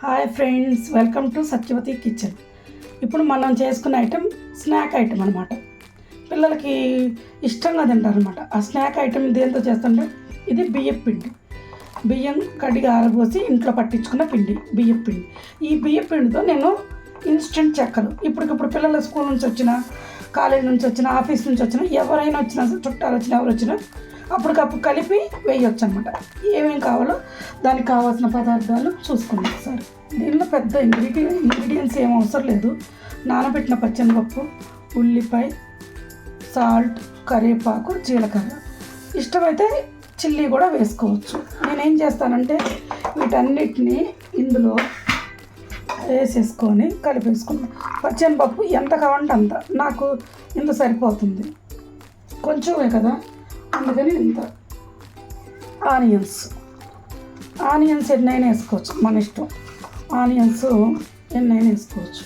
Hi friends, welcome to Satyavathi kitchen. ఇప్పుడు మనం చేసుకున్న ఐటెం స్నాక్ ఐటెం అనమాట. పిల్లలకి ఇష్టంగా తింటారు అనమాట. ఆ స్నాక్ ఐటెం దేంతో చేస్తుంటే ఇది బియ్యం కడిగి ఆరబోసి ఇంట్లో పట్టించుకున్న బియ్యం పిండి. ఈ బియ్యం పిండితో నేను ఇన్స్టెంట్ చెక్కలు ఇప్పటికిప్పుడు పిల్లల స్కూల్ నుంచి వచ్చినా, కాలేజ్ నుంచి వచ్చినా, ఆఫీస్ నుంచి వచ్చినా, ఎవరైనా వచ్చినా, చుట్టాలు వచ్చినా, ఎవరు వచ్చినా అప్పటికప్పుడు కలిపి వేయొచ్చు అనమాట. ఏమేమి కావాలో దానికి కావాల్సిన పదార్థాలు చూసుకుందాం ఒకసారి. దీనిలో పెద్ద ఇంగ్రీడియంట్స్ ఏం అవసరం లేదు. నానబెట్టిన పచ్చెనపప్పు, ఉల్లిపాయ, సాల్ట్, కరివేపాకు, జీలకర్ర, ఇష్టమైతే చిల్లీ కూడా వేసుకోవచ్చు. నేనేం చేస్తానంటే వీటన్నిటిని ఇందులో వేసేసుకొని కలిపేసుకున్నాను. పచ్చెనపప్పు ఎంత కావాలంటే అంత, నాకు ఇంత సరిపోతుంది, కొంచెమే కదా, అందుకని ఇంత. ఆనియన్స్ ఎన్నైనా వేసుకోవచ్చు, మన ఇష్టం. ఆనియన్స్ ఎన్నైనా వేసుకోవచ్చు.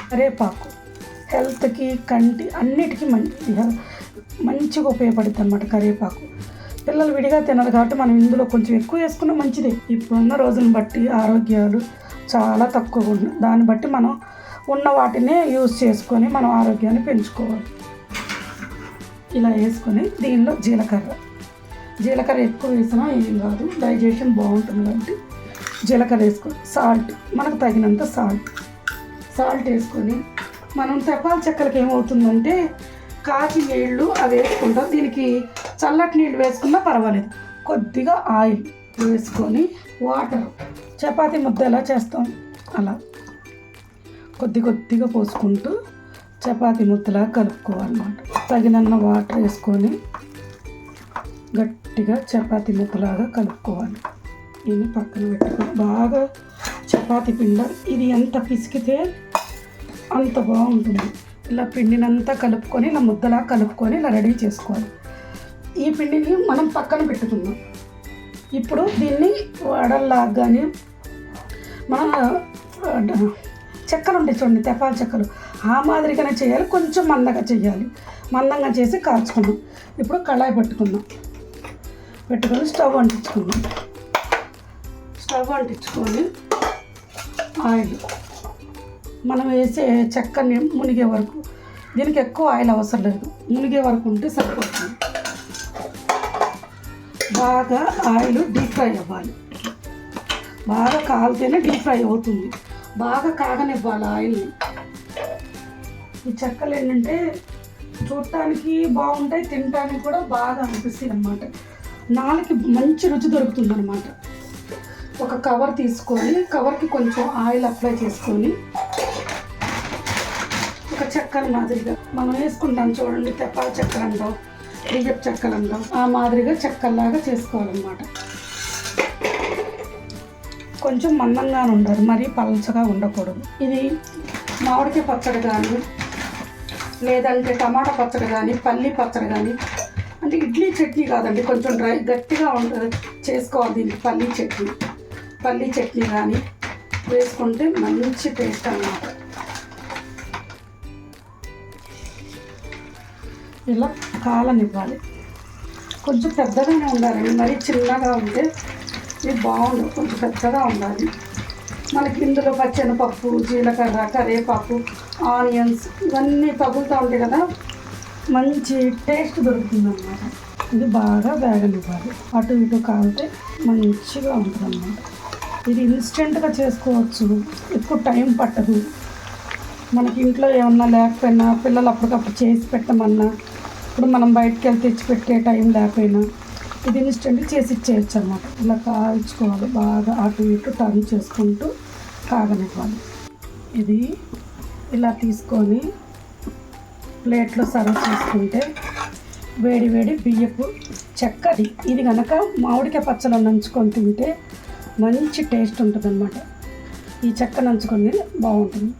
కరివేపాకు హెల్త్కి, కంటి అన్నిటికీ మంచిగా ఉపయోగపడుతుంది అన్నమాట. కరివేపాకు పిల్లలు విడిగా తినరు కాబట్టి మనం ఇందులో కొంచెం ఎక్కువ వేసుకున్నా మంచిదే. ఇప్పుడున్న రోజులను బట్టి ఆరోగ్యాలు చాలా తక్కువగా ఉన్నాయి. దాన్ని బట్టి మనం ఉన్న వాటినే యూజ్ చేసుకొని మనం ఆరోగ్యాన్ని పెంచుకోవాలి. ఇలా వేసుకొని దీనిలో జీలకర్ర ఎక్కువ వేసినా ఏం కాదు, డైజెషన్ బాగుంటుంది కాబట్టి జీలకర్ర వేసుకొని, సాల్ట్ మనకు తగినంత సాల్ట్ వేసుకొని, మనం తెపాల చెక్కలకి ఏమవుతుందంటే కాచి నీళ్ళు అవి వేసుకుంటాం. దీనికి చల్లటి నీళ్ళు వేసుకున్నా పర్వాలేదు. కొద్దిగా ఆయిల్ వేసుకొని, వాటర్ చపాతీ ముద్ద ఎలా చేస్తాం అలా కొద్దిగా పోసుకుంటూ చపాతీ ముద్దలా కలుపుకోవాలన్నమాట. తగినన్న వాటర్ వేసుకొని గట్టిగా చపాతీ ముద్దలాగా కలుపుకోవాలి. ఇది పక్కన పెట్టుకొని బాగా చపాతీ పిండి ఇది ఎంత పిసికితే అంత బాగుంటుంది. ఇలా పిండినంతా కలుపుకొని ఇలా ముద్దలా కలుపుకొని ఇలా రెడీ చేసుకోవాలి. ఈ పిండిని మనం పక్కన పెట్టుకుందాం. ఇప్పుడు దీన్ని వడల్లాగా కానీ మన చెక్కలు ఉంటాయి చూడండి, తెపాల చెక్కలు, ఆ మాదిరిగానే చేయాలి. కొంచెం మందంగా చేసి కాల్చుకున్నాం. ఇప్పుడు కళాయి పెట్టుకొని స్టవ్ అంటించుకొని ఆయిల్ మనం వేసే చెక్కని మునిగే వరకు, దీనికి ఎక్కువ ఆయిల్ అవసరం లేదు, మునిగే వరకు ఉంటే సరిపోతుంది. బాగా ఆయిల్ డీప్ ఫ్రై అవ్వాలి. బాగా కాలితేనే డీప్ ఫ్రై అవుతుంది. బాగా కాగనివ్వాలి ఆయిల్ని. ఈ చెక్కలు ఏంటంటే చూడటానికి బాగుంటాయి, తినడానికి కూడా బాగా అనిపిస్తాయి అన్నమాట. నాలుగు మంచి రుచి దొరుకుతుంది అన్నమాట. ఒక కవర్ తీసుకొని, కవర్కి కొంచెం ఆయిల్ అప్లై చేసుకొని, ఒక చెక్కల మాదిరిగా మనం వేసుకుంటాం చూడండి, తెప్పాల చెక్కలు అంటాం, బియ్యపు చెక్కలు అంటాం, ఆ మాదిరిగా చెక్కల్లాగా చేసుకోవాలన్నమాట. కొంచెం మందంగానే ఉండాలి, మరీ పలచగా ఉండకూడదు. ఇది మామిడికాయ పచ్చడి కానీ, లేదంటే టమాటా పచ్చడి కానీ, పల్లి పచ్చడి కానీ, అంటే ఇడ్లీ చట్నీ కాదండి, కొంచెం గట్టిగా చేసుకోవాలి. దీనికి పల్లి చట్నీ కానీ వేసుకుంటే మంచి టేస్ట్ అన్నమాట. ఇలా కాలనివ్వాలి. కొంచెం పెద్దగానే ఉండాలండి, మరీ చిన్నగా ఉంటే ఇది బాగుండదు, కొంచెం పెద్దగా ఉండాలి. మనకి ఇందులో పచ్చెనపప్పు, జీలకర్ర, కరివేపాకు, ఆనియన్స్ ఇవన్నీ తగులుతూ ఉంటాయి కదా, మంచి టేస్ట్ దొరుకుతుంది అన్నమాట. ఇది బాగా వేగనివ్వాలి. అటు ఇటు కాలితే మంచిగా ఉంటుంది అన్నమాట. ఇది ఇన్స్టెంట్గా చేసుకోవచ్చు, ఎక్కువ టైం పట్టదు. మనకి ఇంట్లో ఏమన్నా లేకపోయినా, పిల్లలు అప్పటికప్పుడు చేసి పెట్టమన్నా, ఇప్పుడు మనం బయటకు వెళ్ళి తెచ్చి పెట్టే టైం లేకపోయినా ఇది ఇన్స్టెంట్ చేసి ఇచ్చేయచ్చు అన్నమాట. ఇలా కాల్చుకోవాలి, బాగా అటు ఇటు టర్న్ చేసుకుంటూ కాగనివ్వాలి. ఇది ఇలా తీసుకొని ప్లేట్లో సర్వ్ చేసుకుంటే వేడి బియ్యపు చెక్కది. ఇది కనుక మామిడికాయ పచ్చలో నంచుకొని తింటే మంచి టేస్ట్ ఉంటుంది అన్నమాట. ఈ చెక్క నంచుకొని బాగుంటుంది.